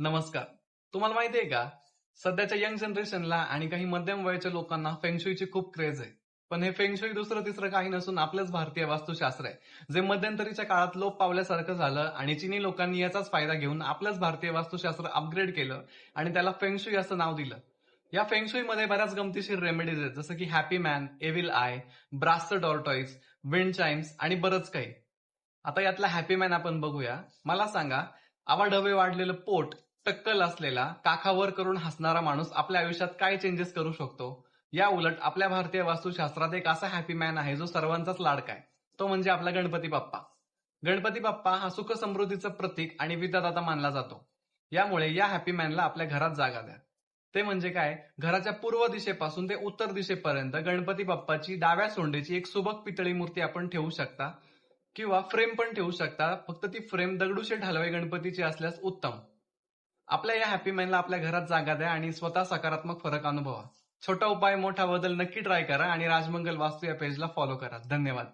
नमस्कार. तुम्हाला माहिती आहे का? सध्याच्या यंग जनरेशनला आणि काही मध्यम वयाच्या लोकांना फेंगशुईची खूप क्रेज आहे. पण हे फेंगशुई दुसरं तिसरं काही नसून आपलंच भारतीय वास्तुशास्त्र आहे. जे मध्यंतरीच्या काळात लोप पावल्यासारखं झालं आणि चीनी लोकांनी याचाच फायदा घेऊन आपलंच भारतीय वास्तुशास्त्र अपग्रेड केलं आणि त्याला फेंगशुई असं नाव दिलं. या फेंगशुईमध्ये बऱ्याच गमतीशीर रेमेडीज आहेत, जसं की हॅपी मॅन, एव्हिल आय, ब्रासचं टॉर्टॉइस, विंड चाइम्स आणि बरंच काही. आता यातला हॅपी मॅन आपण बघूया. मला सांगा, आवाढव्य वाढलेलं पोट, टक्कल असलेला, काखावर करून हसणारा माणूस आपल्या आयुष्यात काय चेंजेस करू शकतो? या उलट आपल्या भारतीय वास्तुशास्त्रात एक असा हॅपी मॅन आहे जो सर्वांचाच लाडका आहे. तो म्हणजे आपला गणपती बाप्पा. गणपती बाप्पा हा सुख समृद्धीचं प्रतीक आणि विद्यादाता मानला जातो. यामुळे या हॅपी मॅनला आपल्या घरात जागा द्या. ते म्हणजे काय? घराच्या पूर्व दिशेपासून ते उत्तर दिशेपर्यंत गणपती बाप्पाची डाव्या सोंडीची एक सुबक पितळी मूर्ती आपण ठेवू शकता किंवा फ्रेम पण ठेवू शकता. फक्त ती फ्रेम दगडूशेठ हलवाई गणपतीची असल्यास उत्तम. आपल्या या हॅपी मॅनला आपल्या घरात जागा द्या आणि स्वतः सकारात्मक फरक अनुभवा. छोटा उपाय मोठा बदल नक्की ट्राय करा आणि राजमंगल वास्तू या पेजला फॉलो करा. धन्यवाद.